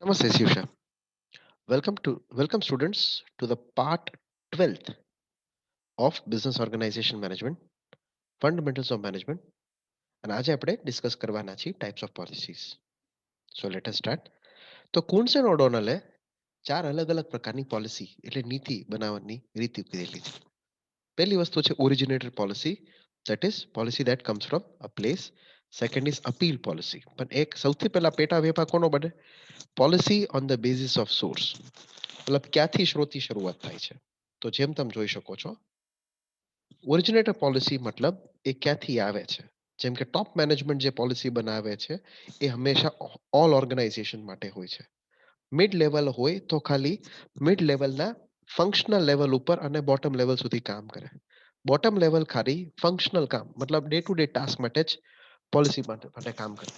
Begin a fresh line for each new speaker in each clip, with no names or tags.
Namaste, Shivsha. Welcome students to the part 12th of Business Organization Management, Fundamentals of Management. અને આજે આપણે discuss કરવાના છીએ types of policies. So let us start. તો Coons and ઓડોનલે ચાર અલગ અલગ પ્રકારની પોલિસી એટલે નીતિ બનાવવાની રીત કીધેલી છે. પહેલી વસ્તુ છે originator policy, that is policy that comes from a place. Second is appeal policy, પણ એક સૌથી પહેલા પેટા વેપા કોનો બને? Policy on the basis of source, મતલબ ક્યાંથી સ્ત્રોતથી શરૂઆત થાય છે. તો જેમ તમે જોઈ શકો છો, ઓરિજિનેટર પોલિસી મતલબ એ ક્યાંથી આવે છે. જેમ કે ટોપ મેનેજમેન્ટ જે પોલિસી બનાવે છે એ હંમેશા ઓલ ઓર્ગેનાઇઝેશન માટે હોય છે. મિડ લેવલ હોય તો ખાલી મિડ લેવલના ફંક્શનલ લેવલ ઉપર અને બોટમ લેવલ સુધી કામ કરે. બોટમ લેવલ ખાલી ફંક્શનલ કામ મતલબ ડે ટુ ડે ટાસ્ક માટે જ પોલિસી માટે કામ કરે.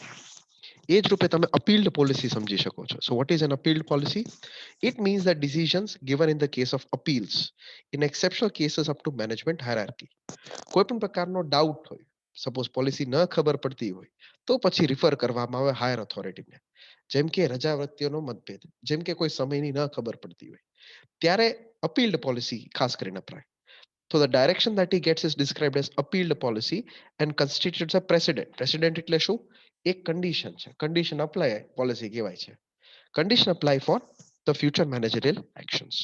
એ જ રૂપે તમે અપીલ્ડ પોલિસી સમજી શકો છો. So what is an appealed policy? It means that decisions given in the case of appeals in exceptional cases up to management hierarchy. કોઈ પણ પ્રકારનો ડાઉટ હોય, સપોઝ પોલિસી ન ખબર પડતી હોય, તો પછી રિફર કરવામાં આવે હાયર ઓથોરિટીને. જેમ કે રજા વૃત્તિઓનો મતભેદ, જેમ કે કોઈ સમયની ન ખબર પડતી હોય, ત્યારે અપીલ્ડ પોલિસી ખાસ કરીને અપાય. So the direction that he gets is described as appealed policy and constitutes a precedent. Precedent એટલે શું? એક કન્ડિશન છે. કન્ડિશન અપ્લાય પોલિસી કહેવાય છે. Condition apply for the future managerial actions.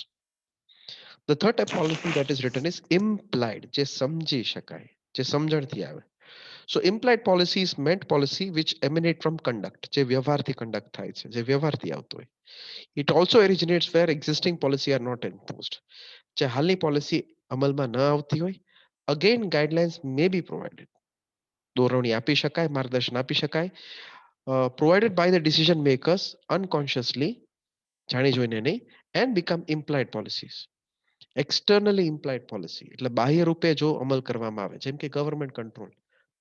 The third type policy that is written is implied, જે સમજી શકાય, જે સમજણથી આવે. So implied policy is meant policy which emanate from conduct, જે વ્યવહારથી conduct થાય છે, જે વ્યવહારથી આવતો હોય. It also originates where existing policy are not enforced. જે હાલની પોલિસી અમલમાં ન આવતી હોય, again guidelines may be provided. દોરવણી આપી શકાય, માર્ગદર્શન આપી શકાય, provided by the decision makers unconsciously, જાણી જોઈને નહીં, and become implied policies. Externally implied policy એટલે બાહ્ય રૂપે જો અમલ કરવામાં આવે, જેમ કે ગવર્મેન્ટ કંટ્રોલ,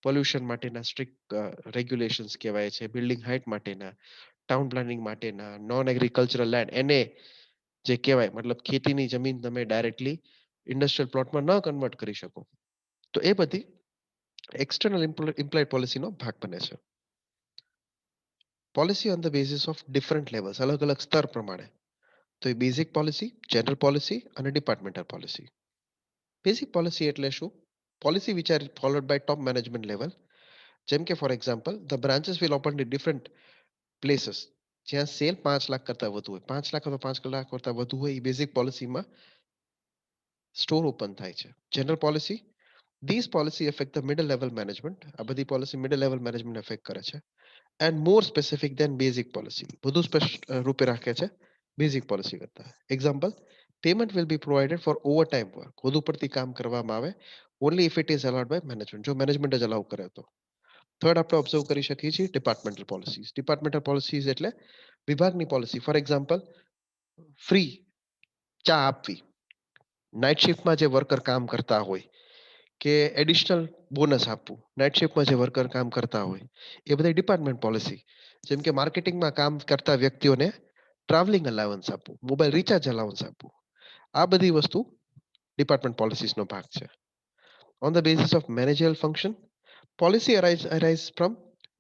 પોલ્યુશન માટેના સ્ટ્રિક્ટ રેગ્યુલેશન્સ કહેવાય છે, બિલ્ડિંગ હાઇટ માટેના, ટાઉન પ્લાનિંગ માટેના, નોન એગ્રીકલ્ચરલ લેન્ડ એને જે કહેવાય, મતલબ ખેતીની જમીન તમે ડાયરેક્ટલી ઇન્ડસ્ટ્રીયલ પ્લોટમાં ન કન્વર્ટ કરી શકો. તો એ બધી એક્સટર્નલ ઇમ્પ્લાઇડ પોલિસીનો ભાગ બને છે. Policy on the basis of different levels, અલગ અલગ સ્તર પ્રમાણે. તો એ બેઝિક પોલિસી, જનરલ પોલિસી અને ડિપાર્ટમેન્ટલ પોલિસી. બેઝિક પોલિસી એટલે શું? Policy which are followed by top management level. જેમ કે for example, the branches will open in different places. જ્યાં સેલ 5 લાખ કરતા વધુ હોય, 5 લાખ અથવા 5 લાખ કરતા વધુ હોય, એ બેઝિક પોલિસીમાં સ્ટોર ઓપન થાય છે. General policy, this policy affect the middle level management. આ બધી policy middle level management affect કરે છે. And more specific than basic policy, વધુ સ્પષ્ટ રૂપે રાખે છે બેઝિક પોલિસી કરતા. Example, payment will be provided for over time work. વધુ પડતી કામ કરવામાં આવે only if it is allowed by management, જો મેનેજમેન્ટ જ અલાઉ કરે તો. થર્ડ આપણે ઓબ્ઝર્વ કરી શકીએ છીએ ડિપાર્ટમેન્ટલ પોલિસીઝ. ડિપાર્ટમેન્ટલ પોલિસીઝ એટલે વિભાગની પોલિસી. ફોર એક્ઝામ્પલ, ફ્રી ચા આપવી, નાઇટ શિફ્ટમાં જે વર્કર કામ કરતા હોય, કે એડિશનલ બોનસ આપવું નાઇટ શિફ્ટમાં જે વર્કર કામ કરતા હોય, એ બધા ડિપાર્ટમેન્ટ પોલિસી. જેમ કે માર્કેટિંગમાં કામ કરતા વ્યક્તિઓને ટ્રાવેલિંગ અલાવન્સ આપવું, મોબાઈલ રિચાર્જ અલાવન્સ આપવું, આ બધી વસ્તુ ડિપાર્ટમેન્ટ પોલિસીસનો ભાગ છે. On the basis of managerial function, policy arise from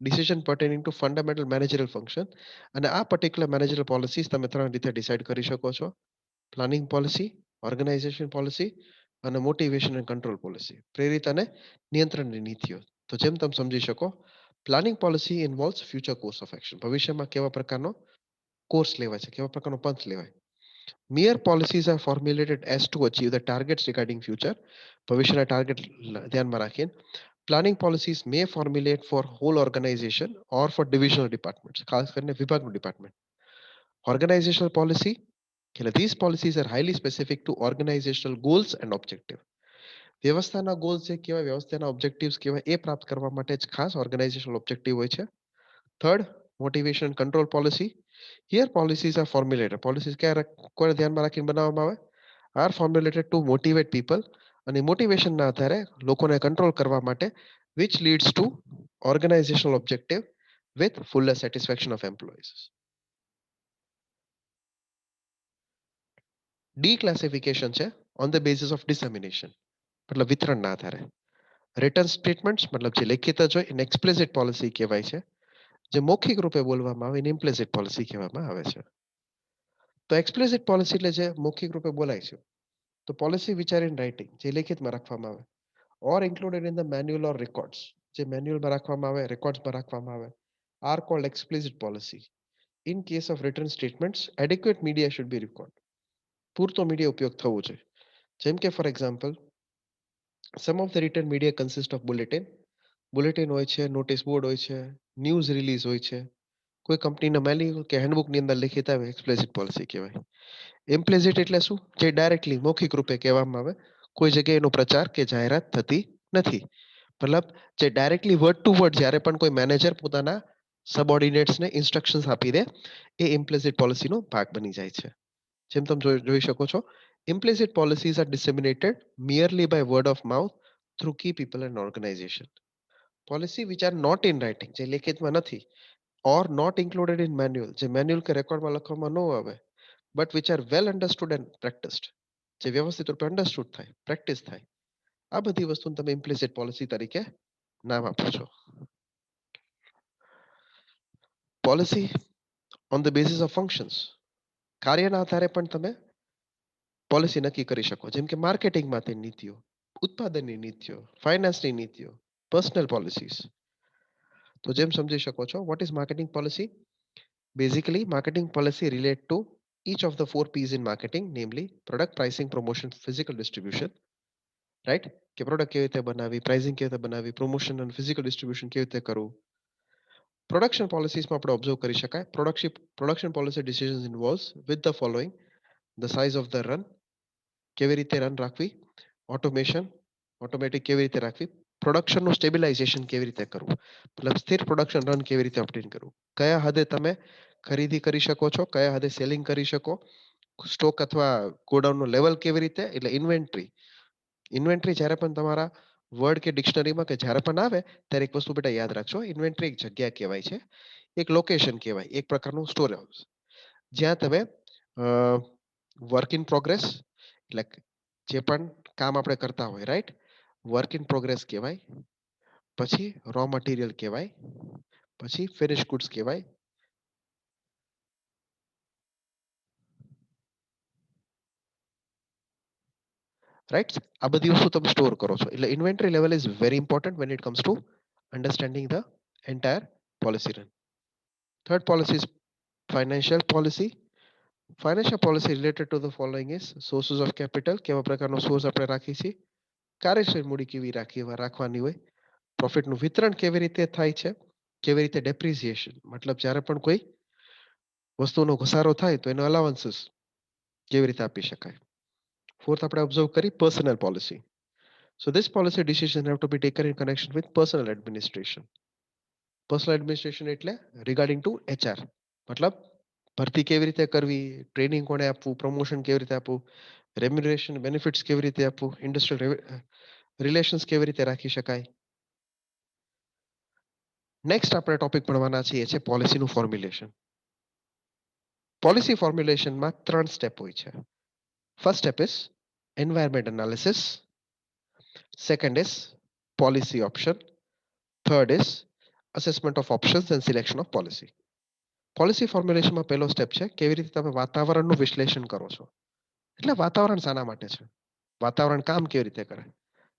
decision pertaining to fundamental managerial function. અને આ પર્ટિક્યુલર મેનેજરિયલ પોલિસીસ તમે 3 રીતે ડિસાઇડ કરી શકો છો: પ્લાનિંગ પોલિસી, ઓર્ગેનાઇઝેશન પોલિસી અને મોટિવેશન એન્ડ કંટ્રોલ પોલિસી, પ્રેરિત અને નિયંત્રણની નીતિઓ. તો જેમ તમે સમજી શકો, planning policy ઇન્વોલ્વ્સ future course of action, ભવિષ્યમાં કેવા પ્રકારનો કોર્સ લેવાય છે, કેવા પ્રકારનો પંથ લેવાય. Mere policies are formulated as to achieve the targets regarding future, ભવિષ્યના ટાર્ગેટ ધ્યાનમાં રાખીને. પ્લાનિંગ પોલિસીસ મે ફોર્મ્યુલેટ ફોર હોલ ઓર્ગેનાઇઝેશન ઓર ફોર ડિવિઝનલ ડિપાર્ટમેન્ટ્સ, ખાસ કરીને વિભાગનું ડિપાર્ટમેન્ટ. ઓર્ગેનાઇઝેશનલ પોલિસી એટલે these policies are highly specific to organizational goals and objective. વ્યવસ્થાના goals જે કહેવાય, વ્યવસ્થાના ઓબ્જેક્ટિવ્સ કહેવાય, એ પ્રાપ્ત કરવા માટે જ ખાસ ઓર્ગેનાઇઝેશનલ ઓબ્જેક્ટિવ હોય છે. Third, motivation control policy. Here policies are formulated, policies ક્યારે કોને ધ્યાનમાં રાખીને બનાવવામાં આવે? Are formulated to motivate people, અને મોટિવેશનના આધારે લોકોને કંટ્રોલ કરવા માટે, which leads to organizational objective with fuller satisfaction of employees. D classification છે on the basis of dissemination, મતલબ વિતરણના આધારે. રિટર્ન સ્ટેટમેન્ટ્સ મતલબ જે લેખિત જ હોય એને એક્સપ્લિસિટ પોલિસી કહેવાય છે. જે મૌખિક રૂપે બોલવામાં આવે એને ઇમ્પ્લિસિટ પોલિસી કહેવામાં આવે છે. તો એક્સપ્લિસિટ પોલિસી એટલે જે મૌખિક રૂપે બોલાય છે. તો પોલિસી વિચાર ઇન રાઇટિંગ જે લેખિતમાં રાખવામાં આવે or included in the manual or records જે મેન્યુઅલમાં રાખવામાં આવે રેકોર્ડ્સમાં રાખવામાં આવે are called explicit policy. In case of return statements adequate media should be record. પૂરતો મીડિયા ઉપયોગ થવો જોઈએ. જેમ કે for example some of the return media consist of bulletin. Bulletin હોય છે, નોટિસ બોર્ડ હોય છે, ન્યૂઝ રિલીઝ હોય છે. કોઈ કંપનીના મેન્યુઅલ કે હેન્ડબુકની અંદર લિખિત આવે એક્સપ્લિસિટ પોલિસી કહેવાય. ઇમ્પ્લિસિટ એટલે શું? જે ડાયરેક્ટલી મૌખિક રૂપે કહેવામાં આવે કોઈ જગ્યાએ એનો પ્રચાર કે જાહેરાત થતી નથી. મતલબ જે ડાયરેક્ટલી વર્ડ ટુ વર્ડ જ્યારે પણ કોઈ મેનેજર પોતાના સબઓર્ડિનેટ્સને ઇન્સ્ટ્રક્શન્સ આપી દે એ ઇમ્પ્લિસિટ પોલિસીનો ભાગ બની જાય છે. જેમ તમે જોઈ શકો છો implicit policies are disseminated merely by word of mouth through key people and organization. Policy which are not in writing જે લેખિતમાં નથી or not included in manual જે મેન્યુઅલ કે રેકોર્ડમાં લખવામાં ન આવે but which are well understood and practiced જે વ્યવસ્થિત રૂપે અન્ડરસ્ટુડ થાય પ્રેક્ટિસ થાય આ બધી વસ્તુને તમે ઇમ્પ્લિસિટ પોલિસી તરીકે નામ આપો છો. Policy on the basis of functions કાર્યના આધારે પણ તમે પોલિસી નક્કી કરી શકો. જેમ કે માર્કેટિંગ માટે નીતિઓ, ઉત્પાદનની નીતિઓ, ફાઇનાન્સની નીતિઓ, પર્સનલ પોલિસીસ. તો જેમ સમજી શકો છો what is marketing policy? Basically marketing policy relate to each of the four P's in marketing, namely product, pricing, promotion, physical distribution. Right? કે પ્રોડક્ટ કેવી રીતે બનાવી, પ્રાઇસિંગ કેવી રીતે બનાવી, પ્રમોશન અને ફિઝિકલ ડિસ્ટ્રીબ્યુશન કેવી રીતે કરવું. પ્રોડક્શન પોલિસીસમાં આપણે ઓબ્ઝર્વ કરી શકાય production policy decisions ઇન્વોલ્વ્સ with the following the size of the run કેવી રીતે રન રાખવી, ઓટોમેશન ઓટોમેટિક કેવી રીતે રાખવી, પ્રોડક્શનનું સ્ટેબિલાઇઝેશન કેવી રીતે કરવું, મતલબ સ્થિર પ્રોડક્શન રન કેવી રીતે ઓપ્ટેન કરવું, કયા હદે તમે ખરીદી કરી શકો છો, કયા હદે સેલિંગ કરી શકો, સ્ટોક અથવા ગોડાઉનનું લેવલ કેવી રીતે, એટલે ઇન્વેન્ટરી. ઇન્વેન્ટરી જ્યારે પણ તમારા વર્ડ કે ડિક્શનરીમાં કે જ્યારે પણ આવે ત્યારે એક વસ્તુ બેટા યાદ રાખજો, ઇન્વેન્ટરી એક જગ્યા કહેવાય છે, એક લોકેશન કહેવાય, એક પ્રકારનું સ્ટોર હાઉસ જ્યાં તમે વર્ક ઇન પ્રોગ્રેસ એટલે જે પણ કામ આપણે કરતા હોય રાઈટ વર્ક ઇન પ્રોગ્રેસ કહેવાય, પછી રો મટીરિયલ કહેવાય, પછી ફિનિશ ગુડ્સ કહેવાય, રાઈટ. આ બધી વસ્તુ તમે સ્ટોર કરો છો એટલે inventory level is very important when it comes to understanding the entire policy run. Third policy is financial policy. Financial policy related to the following is sources of capital કેવા પ્રકારનો source આપણે રાખીએ છીએ, કાર્યશીલ મૂડી કેવી રાખવાની હોય, પ્રોફિટનું વિતરણ કેવી રીતે થાય છે, કેવી રીતે ડેપ્રિસિએશન મતલબ જ્યારે પણ કોઈ વસ્તુનો ઘસારો થાય તો એનો અલાવન્સીસ કેવી રીતે આપી શકાય. ફોર્થ આપણે ઓબ્ઝર્વ કરી personal policy. So this policy decision have to be taken in connection with personal administration. Personal administration એટલે રિગાર્ડિંગ ટુ એચઆર મતલબ ભરતી કેવી રીતે કરવી, ટ્રેનિંગ કોને આપવું, પ્રમોશન કેવી રીતે આપવું, રેમ્યુનરેશન બેનિફિટ્સ કેવી રીતે આપવું, ઇન્ડસ્ટ્રીયલ રિલેશન્સ કેવી રીતે રાખી શકાય. નેક્સ્ટ આપણે ટોપિક ભણવાના છીએ છે પોલિસીનું ફોર્મ્યુલેશન. પોલિસી ફોર્મ્યુલેશનમાં 3 સ્ટેપ હોય છે. First step is environment analysis, second is policy option, third is assessment of options and selection of policy. Policy ફોર્મ્યુલેશનમાં પહેલો સ્ટેપ છે કેવી રીતે તમે વાતાવરણનું વિશ્લેષણ કરો છો. એટલે વાતાવરણ શાના માટે છે, વાતાવરણ કામ કેવી રીતે કરે.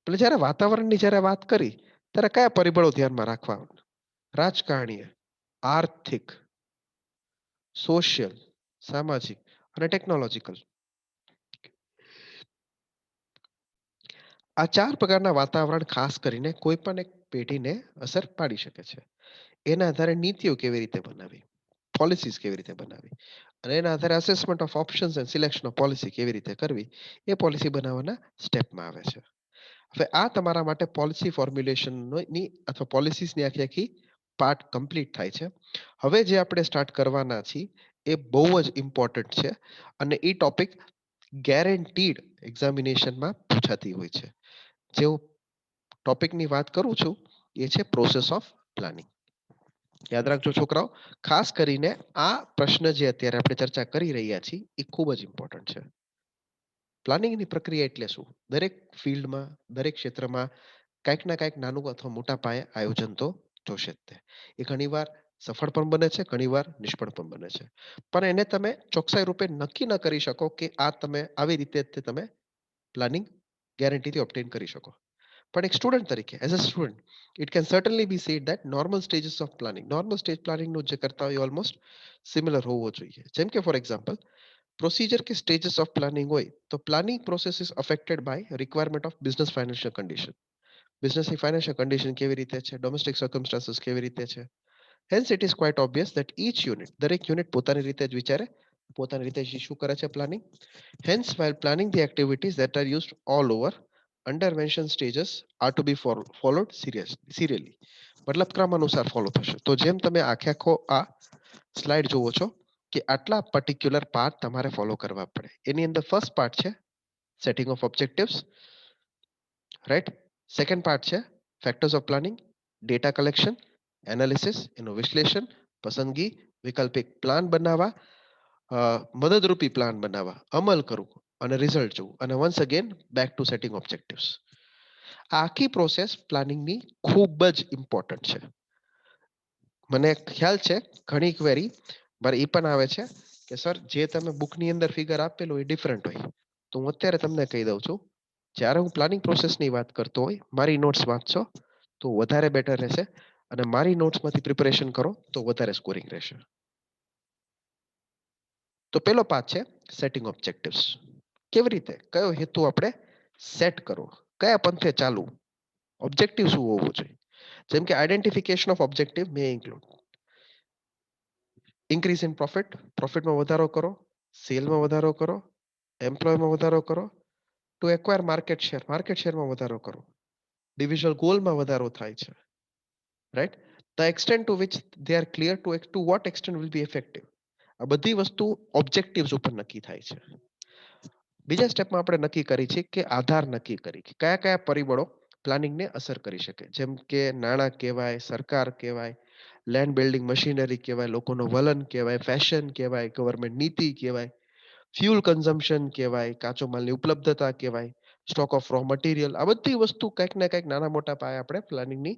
એટલે જ્યારે વાતાવરણની જ્યારે વાત કરી ત્યારે કયા પરિબળો ધ્યાનમાં રાખવા? રાજકારણીય, આર્થિક, સોશિયલ, સામાજિક અને ટેકનોલોજીકલ. આ 4 પ્રકારના વાતાવરણ ખાસ કરીને કોઈ પણ એક પેઢીને અસર પાડી શકે છે. એના આધારે નીતિઓ કેવી રીતે બનાવી, પોલિસીઝ કેવી રીતે બનાવી અને એના આધારે assessment of options and selection of policy કેવી રીતે કરવી એ પોલિસી બનાવવાના સ્ટેપમાં આવે છે. હવે આ તમારા માટે પોલિસી ફોર્મ્યુલેશનની અથવા પોલિસીસની આખી આખી પાર્ટ કમ્પ્લીટ થાય છે. હવે જે આપણે સ્ટાર્ટ કરવાના છીએ એ બહુ જ ઇમ્પોર્ટન્ટ છે અને એ ટોપિક ગેરંટીડ એક્ઝામિનેશનમાં પૂછાતી હોય છે. જે હું ટોપિકની વાત કરું છું એ છે પ્રોસેસ ઓફ પ્લાનિંગ. યાદ રાખજો છોકરાઓ, ખાસ કરીને આ પ્રશ્ન જે અત્યારે આપણે ચર્ચા કરી રહ્યા છીએ એ ખૂબ જ ઇમ્પોર્ટન્ટ છે. પ્લાનિંગની પ્રક્રિયા એટલે શું? દરેક ફિલ્ડમાં દરેક ક્ષેત્રમાં કંઈક ના કંઈક નાનું અથવા મોટા પાયે આયોજન તો જોશે જ તે. એ ઘણીવાર સફળ પણ બને છે, ઘણીવાર નિષ્ફળ પણ બને છે. પણ એને તમે ચોકસાઈ રૂપે નક્કી ન કરી શકો કે આ તમે આવી રીતે જ તમે પ્લાનિંગ ગેરંટીથી ઓબ્ટેન કરી શકો. પણ એક સ્ટુડન્ટ તરીકે as a student it can certainly be said that normal stages of planning, normal stage પ્લાનિંગનું જે કરતા હોય ઓલમોસ્ટ સિમિલર હોવો જોઈએ. જેમ કે ફોર એક્ઝામ્પલ પ્રોસિજર કે સ્ટેजेस ઓફ પ્લાનિંગ હોય તો planning process is affected by requirement of business financial condition. બિઝનેસની ફાઇનાન્શિયલ કન્ડિશન કેવી રીતે છે, ડોમેસ્ટિક સર્કમસ્ટાન્સીસ કેવી રીતે છે. Hence it is quite obvious that each unit, દરેક યુનિટ પોતાની રીતે જ વિચારે, પોતાની રીતે જ શું કરે છે planning. Hence while planning the activities that are used all over under mentioned stages are to be followed serially. મતલબ ક્રમ અનુસાર ફોલો થશે. તો જેમ તમે આખે આખો આ સ્લાઇડ જોવો છો કે આટલા પર્ટિક્યુલર પાર્ટ તમારે ફોલો કરવા પડે. એની અંદર ફર્સ્ટ પાર્ટ છે setting of objectives, right. Second part છે factors of planning, data collection, analysis, એનું વિશ્લેષણ, પસંદગી, વૈકલ્પિક પ્લાન બનાવવા, મદદરૂપી પ્લાન બનાવવા, અમલ કરવું અને રિઝલ્ટ જોવું, અને once again back to setting objectives. આ આખી પ્રોસેસ પ્લાનિંગની ખૂબ જ ઇમ્પોર્ટન્ટ છે. મને ખ્યાલ છે ઘણી ક્વેરી મારે એ પણ આવે છે કે સર જે તમે બુકની અંદર ફિગર આપેલું એ ડિફરન્ટ હોય. તો હું અત્યારે તમને કહી દઉં છું, જ્યારે હું પ્લાનિંગ પ્રોસેસની વાત કરતો હોય મારી નોટ્સ વાંચશો તો વધારે બેટર રહેશે, અને મારી નોટ્સમાંથી પ્રિપેરેશન કરો તો વધારે સ્કોરિંગ રહેશે. તો પેલો પાઠ છે સેટિંગ ઓબ્જેક્ટિવ્સ. કેવી રીતે, કયો હેતુ આપણે સેટ કરવો, કયા પંથે ચાલવું, ઓબ્જેક્ટિવ શું હોવું જોઈએ. જેમ કે identification of objective may include increase in profit, પ્રોફિટમાં વધારો કરો, સેલમાં વધારો કરો, એમ્પ્લોયમાં વધારો કરો, to acquire market share, market શેરમાં વધારો કરો, ડિવિઝનલ ગોલમાં વધારો થાય છે, right. The extent to which they are clear, to what extent will be effective. આ બધી વસ્તુ ઓબ્જેક્ટિવ્સ ઉપર નક્કી થાય છે. બીજા સ્ટેપમાં આપણે નક્કી કરી છે કે આધાર નક્કી કરી કે કયા કયા પરિબળો પ્લાનિંગને અસર કરી શકે. જેમ કે નાણાં કહેવાય, સરકાર કહેવાય, લેન્ડ બિલ્ડિંગ મશીનરી કહેવાય, લોકોનો વલણ કહેવાય, ફેશન કહેવાય, ગવર્મેન્ટ નીતિ કહેવાય, ફ્યુલ કન્ઝમ્પશન કહેવાય, કાચો માલની ઉપલબ્ધતા કહેવાય, સ્ટોક ઓફ રો મટીરિયલ. આ બધી વસ્તુ કંઈક ને કંઈક નાના મોટા પાયે આપણે પ્લાનિંગની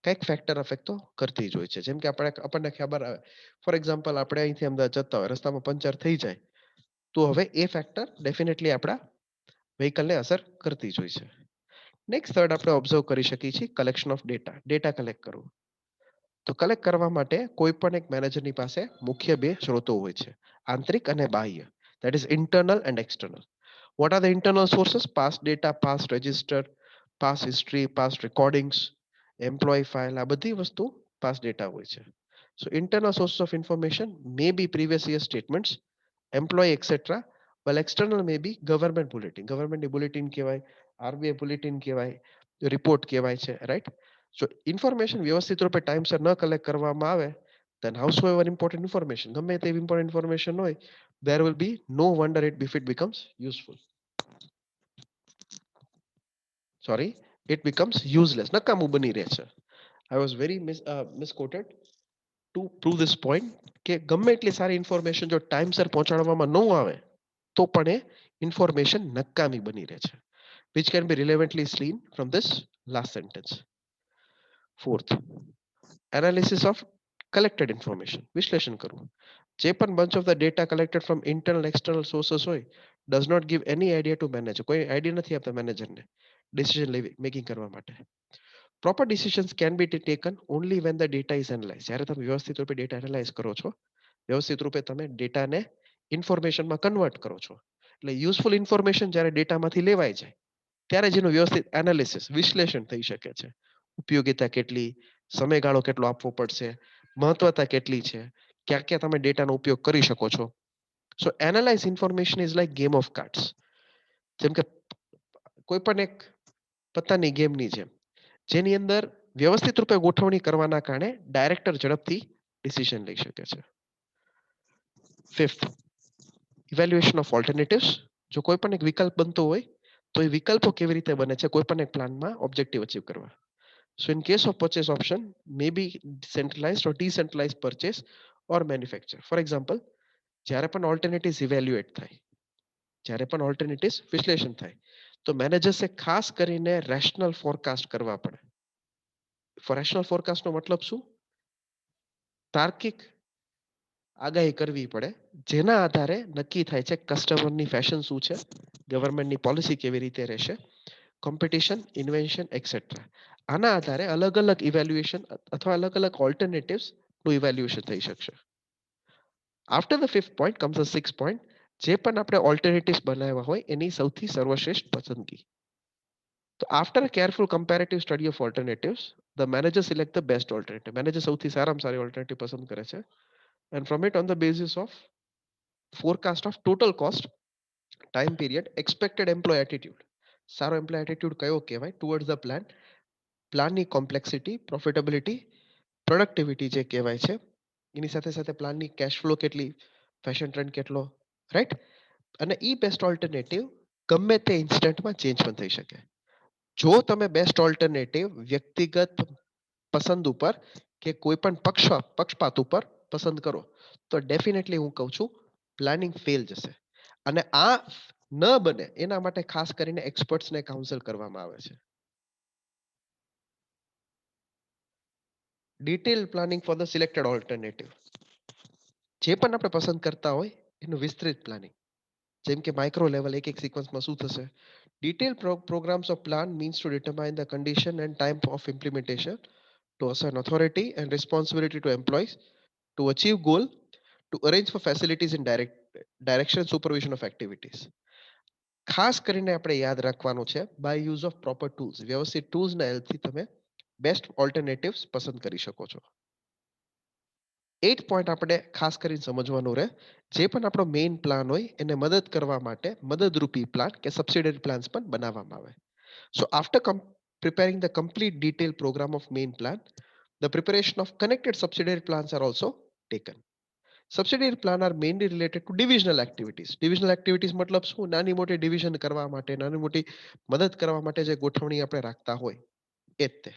કંઈક ફેક્ટર અફેક્ટ તો કરતી જ હોય છે. જેમ કે આપણને ખબર આવે, ફોર એક્ઝામ્પલ આપણે અહીંથી અમદાવાદ જતા હોય, રસ્તામાં પંચર થઈ જાય તો હવે એ ફેક્ટર ડેફિનેટલી આપણા વ્હીકલને અસર કરતી જ હોય છે. નેક્સ્ટ થર્ડ આપણે ઓબ્ઝર્વ કરી શકીએ છીએ collection of data, data collect કરવું. તો કલેક્ટ કરવા માટે કોઈ પણ એક મેનેજરની પાસે મુખ્ય બે સ્ત્રોતો હોય છે, આંતરિક અને બાહ્ય. That is internal and external. What are the internal sources? Past data, past register, past history, past recordings, employee file. આ બધી વસ્તુ પાસ્ટ ડેટા હોય છે. So internal source of information may be previous year statements, employee etcetera. Well external may be government bulletin, ગવર્મેન્ટની bulletin કહેવાય, RBI bulletin કહેવાય, report કહેવાય છે, રાઈટ. સો ઇન્ફોર્મેશન વ્યવસ્થિત રૂપે ટાઈમસર ન કલેક્ટ કરવામાં આવે then howsoever important information, ગમે તેવી important information હોય, there will be no wonder if it becomes useful. Sorry, it becomes useless. નકામું બની રહે છે. I was very misquoted to prove this point કે ગમે એટલી સારી ઇન્ફોર્મેશન જો ટાઈમસર પહોંચાડવામાં ન આવે તો પણ એ ઇન્ફોર્મેશન નકામી બની રહે છે. which can be relevantly seen from this last sentence. Fourth, analysis of collected information, વિશ્લેષણ કરવું. જે પણ bunch of the data collected from internal external sources હોય does not give any idea to manager, કોઈ આઈડિયા નથી આપતા મેનેજરને decision making કરવા માટે. Proper decisions can be taken only when the data is analyse. જ્યારે તમે વ્યવસ્થિત રૂપે ડેટા એનાલાઇઝ કરો છો, વ્યવસ્થિત રૂપે તમે ડેટાને ઇન્ફોર્મેશનમાં કન્વર્ટ કરો છો, એટલે યુઝફુલ ઇન્ફોર્મેશન જ્યારે ડેટામાંથી લેવાય છે ત્યારે જેનું વ્યવસ્થિત એનાલિસિસ, વિશ્લેષણ થઈ શકે છે. ઉપયોગિતા કેટલી, સમયગાળો કેટલો આપવો પડશે, મહત્વતા કેટલી છે, ક્યાં ક્યાં તમે ડેટાનો ઉપયોગ કરી શકો છો. So analyze information is like game of cards. જેમ કે કોઈ પણ એક પત્તાની ગેમની જેમ, જેની અંદર વ્યવસ્થિત રૂપે ગોઠવણી કરવાના કારણે ડાયરેક્ટર ઝડપથી ડિસિઝન લઈ શકે છે. Fifth, evaluation of alternatives. જો કોઈ પણ એક વિકલ્પ બનતો હોય તો એ વિકલ્પો કેવી રીતે બને છે કોઈ પણ એક પ્લાનમાં ઓબ્જેક્ટિવ અચીવ કરવા. So in case of purchase option may be centralized or decentralized purchase or manufacture. For example, જ્યારે પણ ઓલ્ટરનેટિવ્સ ઇવેલ્યુએટ થાય, જ્યારે પણ ઓલ્ટરનેટિવ્સ વિશ્લેષણ થાય તો મેનેજર્સે ખાસ કરીને રેશનલ ફોરકાસ્ટ કરવા પડે. રેશનલ ફોરકાસ્ટનો મતલબ શું? તાર્કિક આગાહી કરવી પડે, જેના આધારે નક્કી થાય છે કસ્ટમરની ફેશન શું છે, ગવર્મેન્ટની પોલિસી કેવી રીતે રહેશે, કોમ્પિટિશન, ઇન્વેન્શન એક્સેટ્રા. આના આધારે અલગ અલગ ઇવેલ્યુએશન અથવા અલગ અલગ ઓલ્ટરનેટિવ્સ નું ઇવેલ્યુએશન થઈ શકશે. After the fifth point comes the six point, જે પણ આપણે ઓલ્ટરનેટિવ્સ બનાવ્યા હોય એની સૌથી સર્વશ્રેષ્ઠ પસંદગી. તો after a careful comparative study of alternatives, the manager select the best alternative. Manager સૌથી સારામાં સારી ઓલ્ટરનેટિવ પસંદ કરે છે. And from it, on the basis of forecast of total cost, time period, expected employee attitude. સારો employ attitude કયો કહેવાય towards the plan, પ્લાનની કોમ્પ્લેક્સિટી, પ્રોફિટેબિલિટી, પ્રોડક્ટિવિટી જે કહેવાય છે, એની સાથે સાથે પ્લાનની કેશ ફ્લો કેટલી, ફેશન ટ્રેન્ડ કેટલો, રાઈટ. અને ઈ બેસ્ટ ઓલ્ટરનેટિવ ગમે તે ઇન્સ્ટન્ટમાં ચેન્જ પણ થઈ શકે. જો તમે બેસ્ટ ઓલ્ટરનેટિવ વ્યક્તિગત પસંદ ઉપર કે કોઈ પણ પક્ષપાત ઉપર પસંદ કરો તો ડેફિનેટલી હું કહું છું પ્લાનિંગ ફેલ જશે. અને આ ન બને એના માટે ખાસ કરીને એક્સપર્ટ્સને કાઉન્સલ કરવામાં આવે છે. Detail planning for the selected alternative. જે પણ આપણે પસંદ કરતા હોય એનું વિસ્તૃત પ્લાનિંગ, જેમ કે માઇક્રો લેવલ એક એક સિક્વન્સમાં શું થશે. Detail programs of plan means to determine the condition and time of implementation, to assign authority and responsibility to employees, to achieve goal, to arrange for facilities in direction and supervision of activities. ખાસ કરીને આપણે યાદ રાખવાનું છે by use of proper tools, વ્યવસ્થિત ટૂલ્સના હેલ્પથી તમે best ઓલ્ટરનેટિવ્સ પસંદ કરી શકો છો. 8 પોઈન્ટ આપણે ખાસ કરીને સમજવાનું રહે, જે પણ આપણો મેઇન પ્લાન હોય એને મદદ કરવા માટે મદદરૂપી પ્લાન કે સબસિડરી પ્લાન્સ પણ બનાવવામાં આવે. સો after preparing the complete detailed program of main plan, the preparation of connected subsidiary plans are also taken. Subsidiary plan are mainly related to divisional activities. Divisional activities મતલબ શું? નાની મોટી division કરવા માટે, નાની મોટી મદદ કરવા માટે જે ગોઠવણી આપણે રાખતા હોય એ જ તે.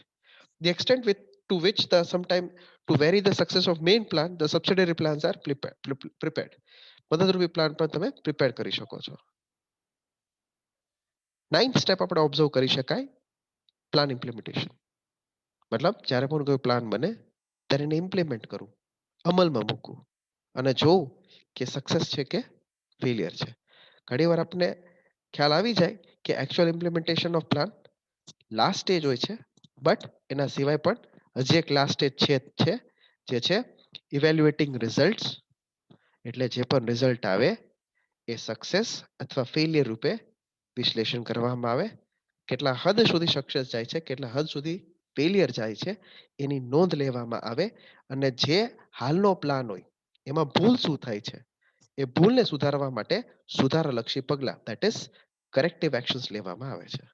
The extent to which the sometime to vary the success of main plan, the subsidiary plans are prepared. મદદરૂપી પ્લાન પણ તમે પ્રિપેર કરી શકો છો. 9th સ્ટેપ આપણે ઓબ્ઝર્વ કરી શકાય, પ્લાન ઇમ્પ્લિમેન્ટેશન. મતલબ જ્યારે પણ કોઈ પ્લાન બને ત્યારે એને ઇમ્પ્લિમેન્ટ કરવું, અમલમાં મૂકવું અને જોવું કે સક્સેસ છે કે ફેલિયર છે. ઘણીવાર આપણને ખ્યાલ આવી જાય કે actual implementation of plan last stage હોય છે, બટ એના સિવાય પણ હજી એક લાસ્ટ સ્ટેજ છે જે છે ઇવેલ્યુએટિંગ રિઝલ્ટ્સ. એટલે જે પણ રિઝલ્ટ આવે એ સક્સેસ અથવા ફેલિયર રૂપે વિશ્લેષણ કરવામાં આવે. કેટલા હદ સુધી સક્સેસ જાય છે, કેટલા હદ સુધી ફેલિયર જાય છે એની નોંધ લેવામાં આવે. અને જે હાલનો પ્લાન હોય એમાં ભૂલ શું થાય છે એ ભૂલને સુધારવા માટે સુધારાલક્ષી પગલા, that is corrective actions લેવામાં આવે છે.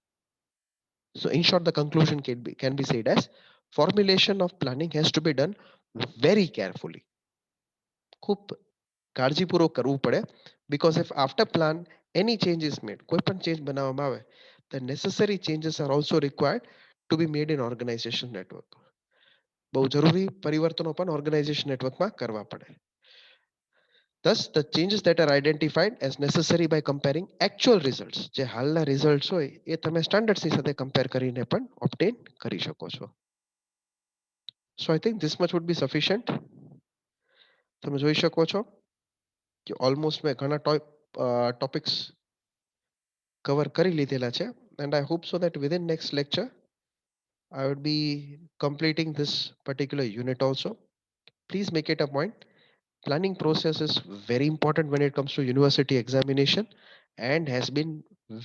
So in short, the conclusion can be said as formulation of planning has to be done very carefully. ખૂબ કાળજીપૂર્વક કરવું પડે, because if after plan any change is made, કોઈ પણ ચેન્જ બનાવવામાં આવે, the necessary changes are also required to be made in organization network. બહુ જરૂરી પરિવર્તનો પણ ઓર્ગેનાઇઝેશન નેટવર્કમાં કરવા પડે. Thus, the changes that are identified as necessary by comparing actual results, જે હાલના રિઝલ્ટ્સ હોય એ તમે સ્ટાન્ડર્ડ્સની સાથે કમ્પેર કરીને પણ ઓબ્ટેન કરી શકો છો. So I think this much would be sufficient. તમે જોઈ શકો છો કે ઓલમોસ્ટ મેં ઘણા ટોપિક્સ કવર કરી લીધેલા છે. And I hope so that within next lecture I would be completing this particular unit also. Please make it a point. Planning process is very important when it comes to university examination and has been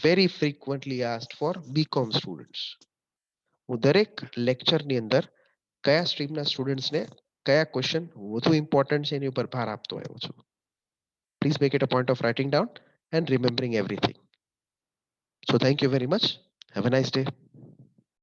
very frequently asked for BCom students. હું દરેક લેક્ચરની અંદર કયા સ્ટ્રીમના સ્ટુડન્ટ્સને કયા question વધુ important છે એની ઉપર ભાર આપતો આવ્યો છું. Please make it a point of writing down and remembering everything. So thank you very much. Have a nice day.